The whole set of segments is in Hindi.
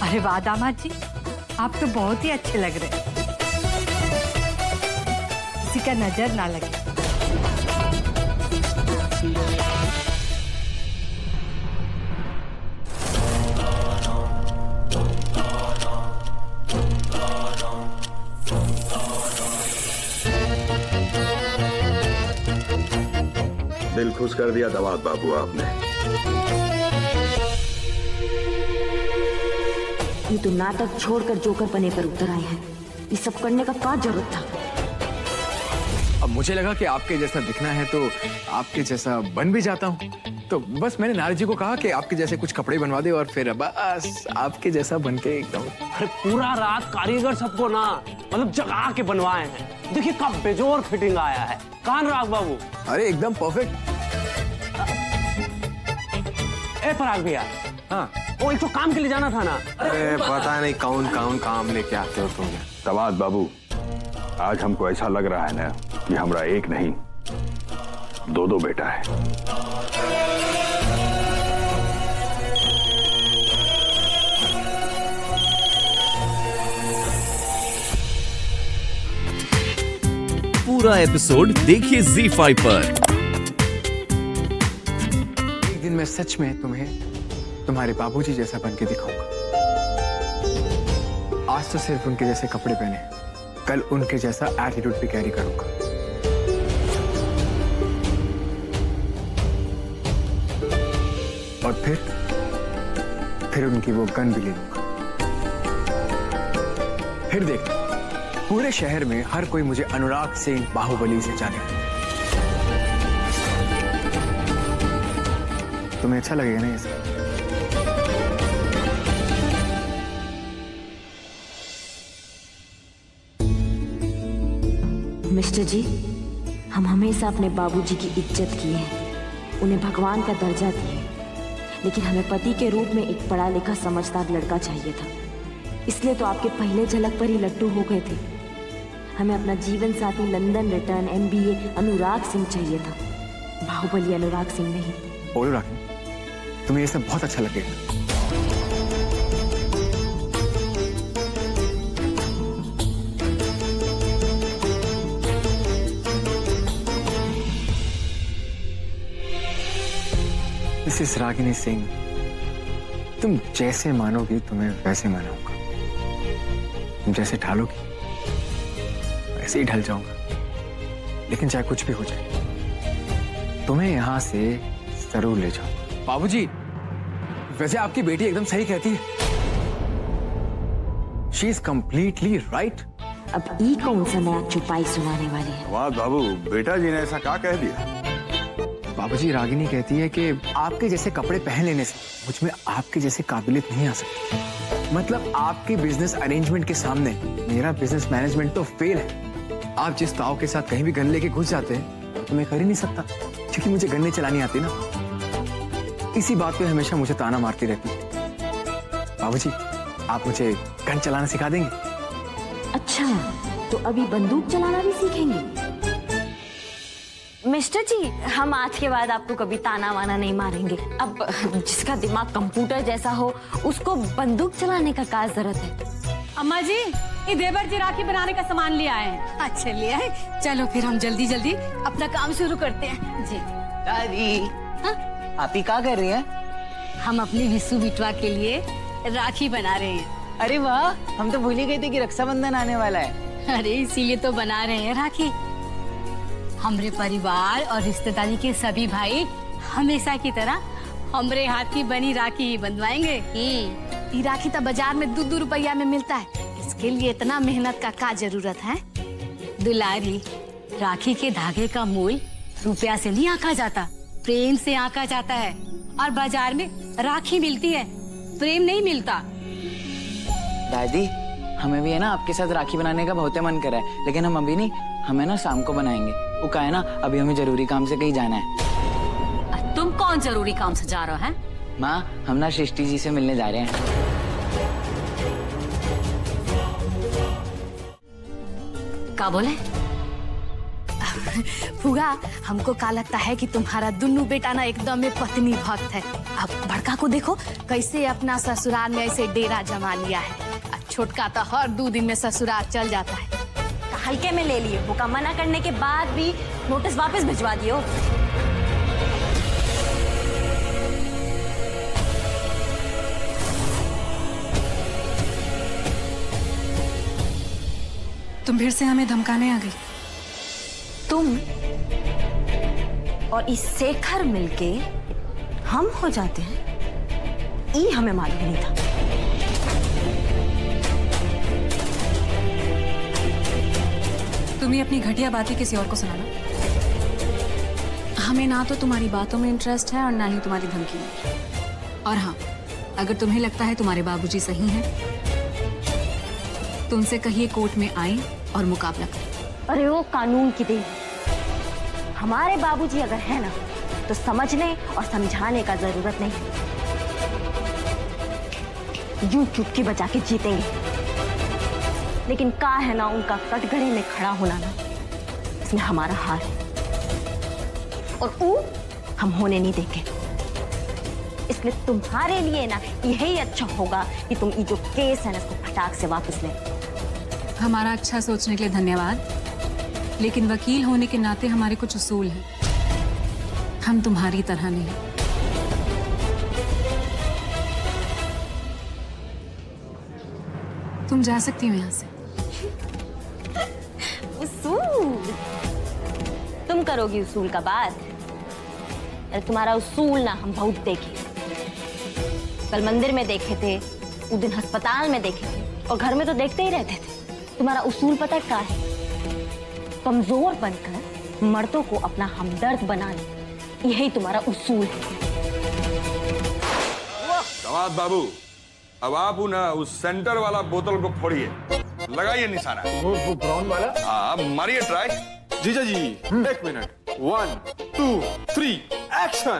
अरे वाह दामाद जी, आप तो बहुत ही अच्छे लग रहे हैं, किसी का नजर ना लगे। दिल खुश कर दिया दामाद बाबू आपने। ये तो नाटक छोड़कर जोकर बने पर उतर आए हैं। ये सब करने का क्या जरूरत था? अब मुझे लगा कि आपके जैसा दिखना है तो आपके जैसा बन भी जाता हूँ, तो बस मैंने नारद जी को कहा कि आपके जैसे कुछ कपड़े बनवा दे और फिर बस आपके जैसा बन के एकदम। अरे पूरा रात कारीगर सबको ना मतलब जगा के बनवाए हैं। देखिए कब बेजोर फिटिंग आया है। कान राग बाबू। अरे एकदम परफेक्ट। ए पराग भैया। हाँ वो एक तो काम के लिए जाना था ना। अरे पता नहीं कौन कौन काम लेके आते हो तुम। दामाद बाबू, आज हमको ऐसा लग रहा है ना कि हमरा एक नहीं दो दो बेटा है। पूरा एपिसोड देखिए ZEE5 पर। एक दिन मैं सच में तुम्हें तुम्हारे बाबूजी जैसा बन के दिखाऊंगा। आज तो सिर्फ उनके जैसे कपड़े पहने, कल उनके जैसा एटीट्यूड भी कैरी करूंगा। और फिर उनकी वो गन भी ले लूंगा। फिर देखना, पूरे शहर में हर कोई मुझे अनुराग सिंह बाहुबली से जाने। तुम्हें अच्छा लगेगा ना ये सब? मिस्टर जी, हम हमेशा अपने बाबूजी की इज्जत किए हैं, उन्हें भगवान का दर्जा दिए, लेकिन हमें पति के रूप में एक पढ़ा लिखा समझदार लड़का चाहिए था। इसलिए तो आपके पहले झलक पर ही लट्टू हो गए थे। हमें अपना जीवन साथी London return MBA Anurag Singh चाहिए था, बाहुबली अनुराग सिंह नहीं। बोलो राखी, तुम्हें ये सब बहुत अच्छा लगेगा। मिसेस रागिनी सिंह, तुम जैसे मानोगी तुम्हें वैसे मानूंगा। तुम जैसे ढालोगी वैसे ही ढल जाऊंगा। लेकिन चाहे कुछ भी हो जाए, तुम्हें यहां से जरूर ले जाऊंगा। बाबूजी, वैसे आपकी बेटी एकदम सही कहती है। She is completely right. अब ई कौन सा नया चुपाई सुनाने वाले हैं? दामाद बाबू, बेटा जी ने ऐसा क्या कह दिया? बाबूजी, रागिनी कहती है कि आपके जैसे कपड़े पहन लेने से मुझ में आपके जैसे काबिलियत नहीं आ सकती। मतलब आपके बिजनेस अरेंजमेंट के सामने मेरा बिजनेस मैनेजमेंट तो फेल है। आप जिस ताव के साथ कहीं भी गन लेके घुस जाते हैं तो मैं कर ही नहीं सकता, क्योंकि मुझे गन नहीं चलानी आती ना। इसी बात पे हमेशा मुझे ताना मारती रहती है। बाबूजी, आप मुझे गन चलाना सिखा देंगे? अच्छा, तो अभी बंदूक चलाना भी सीखेंगे? मिस्टर जी, हम आज के बाद आपको कभी ताना वाना नहीं मारेंगे। अब जिसका दिमाग कंप्यूटर जैसा हो उसको बंदूक चलाने का क्या जरूरत है? अम्मा जी, ये देवर जी राखी बनाने का सामान ले आए हैं। अच्छा ले आए, चलो फिर हम जल्दी जल्दी अपना काम शुरू करते हैं। जी दादी, आप ही क्या कर रही हैं? हम अपनी विशु बिटवा के लिए राखी बना रहे हैं। अरे वाह, हम तो भूल ही गए थे कि रक्षाबंधन आने वाला है। अरे इसीलिए तो बना रहे हैं राखी। हमारे परिवार और रिश्तेदारी के सभी भाई हमेशा की तरह हमारे हाथ की बनी राखी ही बंधवाएंगे। ये राखी तो बाजार में 2-2 रुपया में मिलता है, इसके लिए इतना मेहनत का क्या जरूरत है? दुलारी, राखी के धागे का मूल रुपया से नहीं आंका जाता, प्रेम से आंका जाता है। और बाजार में राखी मिलती है, प्रेम नहीं मिलता। दादी, हमें भी है ना आपके साथ राखी बनाने का बहुत मन कर रहा है, लेकिन हम अभी नहीं, हमें ना शाम को बनाएंगे। वो क्या है ना, अभी हमें जरूरी काम से कहीं जाना है। तुम कौन जरूरी काम से जा रहे हो? माँ, हम ना सृष्टि जी से मिलने जा रहे हैं। क्या बोले? फूगा, हमको का लगता है कि तुम्हारा दुन्नू बेटा ना एकदम में पत्नी भक्त है। अब बड़का को देखो कैसे अपना ससुराल में ऐसे डेरा जमा लिया है। छोटका तो हर 2 दिन में ससुराल चल जाता है। हल्के में ले लिए, वो का मना करने के बाद भी नोटिस वापस भिजवा दियो। तुम फिर से हमें धमकाने आ गई। तुम और इस शेखर मिलके हम हो जाते हैं, ये हमें मालूम नहीं था। तुम्हें अपनी घटिया बातें किसी और को सुनाना। हमें ना तो तुम्हारी बातों में इंटरेस्ट है और ना ही तुम्हारी धमकी में। और हाँ, अगर तुम्हें लगता है तुम्हारे बाबूजी सही हैं, तो उनसे कहिए कोर्ट में आए और मुकाबला करें। अरे वो कानून की देन, हमारे बाबूजी अगर है ना तो समझने और समझाने का जरूरत नहीं है, यूं चुटकी बजा के जीतेंगे। लेकिन का है ना उनका कटघरे में खड़ा होना ना, इसमें हमारा हार है और वो हम होने नहीं देंगे। इसलिए तुम्हारे लिए ना यही अच्छा होगा कि तुम ये जो केस है ना इसको फटाक से वापस ले। हमारा अच्छा सोचने के लिए धन्यवाद, लेकिन वकील होने के नाते हमारे कुछ उसूल हैं। हम तुम्हारी तरह नहीं। तुम जा सकती हो यहाँ से। उसूल तुम करोगी उसूल का बात? अरे तुम्हारा उसूल ना हम बहुत देखे, कल मंदिर में देखे थे, उस दिन अस्पताल में देखे थे और घर में तो देखते ही रहते थे। तुम्हारा उसूल पता क्या है? कमजोर बनकर मर्दों को अपना हमदर्द बनाना, यही तुम्हारा उसूल है। दामाद बाबू, अब आप ना उस सेंटर वाला बोतल को फोड़िए, लगाइए निशाना। वो ब्राउन वाला? हाँ, मारिए ट्राई। जीजा जी 1 मिनट, 1 2 3 एक्शन।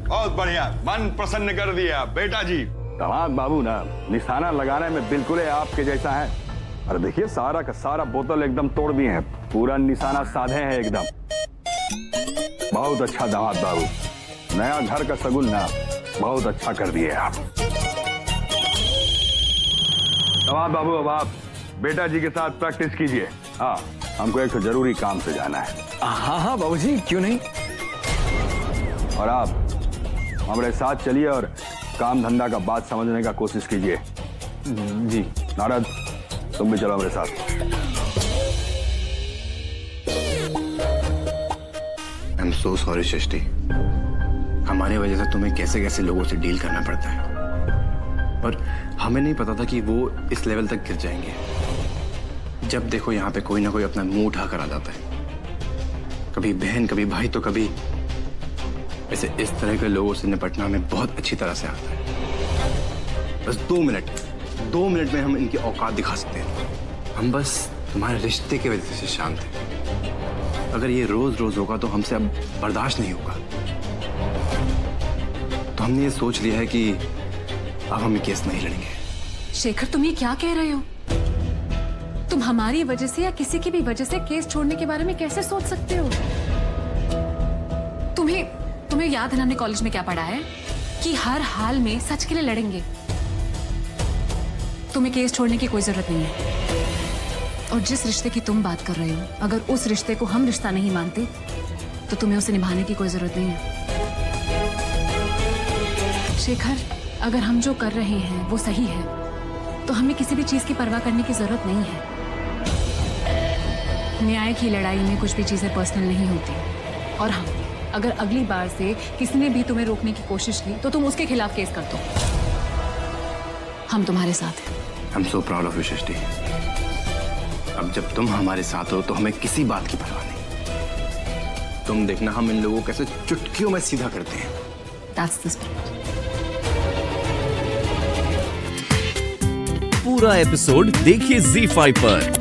बहुत बढ़िया, मन प्रसन्न कर दिया बेटा जी। दामाद बाबू ना निशाना लगाने में बिल्कुल आपके जैसा है। और देखिए सारा का सारा बोतल एकदम तोड़ दिए हैं, पूरा निशाना साधे हैं एकदम। बहुत अच्छा दामाद बाबू, नया घर का सगुन ना बहुत अच्छा कर दिए आप। दामाद बाबू अब आप बेटा जी के साथ प्रैक्टिस कीजिए। हाँ, हमको एक तो जरूरी काम से जाना है। हाँ हाँ बाबूजी, क्यों नहीं। और आप हमारे साथ चलिए और काम धंधा का बात समझने का कोशिश कीजिए। जी। नारद, तुम भी चलो हमारे साथ। आई एम सो सॉरी सृष्टि, हमारे वजह से तुम्हें कैसे कैसे लोगों से डील करना पड़ता है, और हमें नहीं पता था कि वो इस लेवल तक गिर जाएंगे। जब देखो यहाँ पे कोई ना कोई अपना मुंह उठा कर आ जाता है, कभी बहन कभी भाई तो कभी ऐसे। इस तरह के लोगों से निपटना हमें बहुत अच्छी तरह से आता है। बस 2 मिनट में हम इनकी औकात दिखा सकते हैं। हम बस तुम्हारे रिश्ते की वजह से शांत हैं। अगर ये रोज रोज होगा तो हमसे अब बर्दाश्त नहीं होगा। तो हमने ये सोच लिया है कि अब हम ये केस नहीं लड़ेंगे। शेखर, तुम ये क्या कह रहे हो? तुम हमारी वजह से या किसी की भी वजह से केस छोड़ने के बारे में कैसे सोच सकते हो? तुम्हें याद है हमने कॉलेज में क्या पढ़ा है कि हर हाल में सच के लिए लड़ेंगे। तुम्हें केस छोड़ने की कोई जरूरत नहीं है। और जिस रिश्ते की तुम बात कर रहे हो, अगर उस रिश्ते को हम रिश्ता नहीं मानते तो तुम्हें उसे निभाने की कोई जरूरत नहीं है। शेखर, अगर हम जो कर रहे हैं वो सही है तो हमें किसी भी चीज की परवाह करने की जरूरत नहीं है। न्याय की लड़ाई में कुछ भी चीजें पर्सनल नहीं होती। और हाँ, अगर अगली बार से किसी ने भी तुम्हें रोकने की कोशिश की तो तुम उसके खिलाफ केस कर दो। हम तुम्हारे साथ हैं। I am so proud of you Srishti. अब जब तुम हमारे साथ हो तो हमें किसी बात की परवाह नहीं। तुम देखना हम इन लोगों को कैसे चुटकियों में सीधा करते हैं। That's the spirit. पूरा एपिसोड देखिए ZEE5 पर।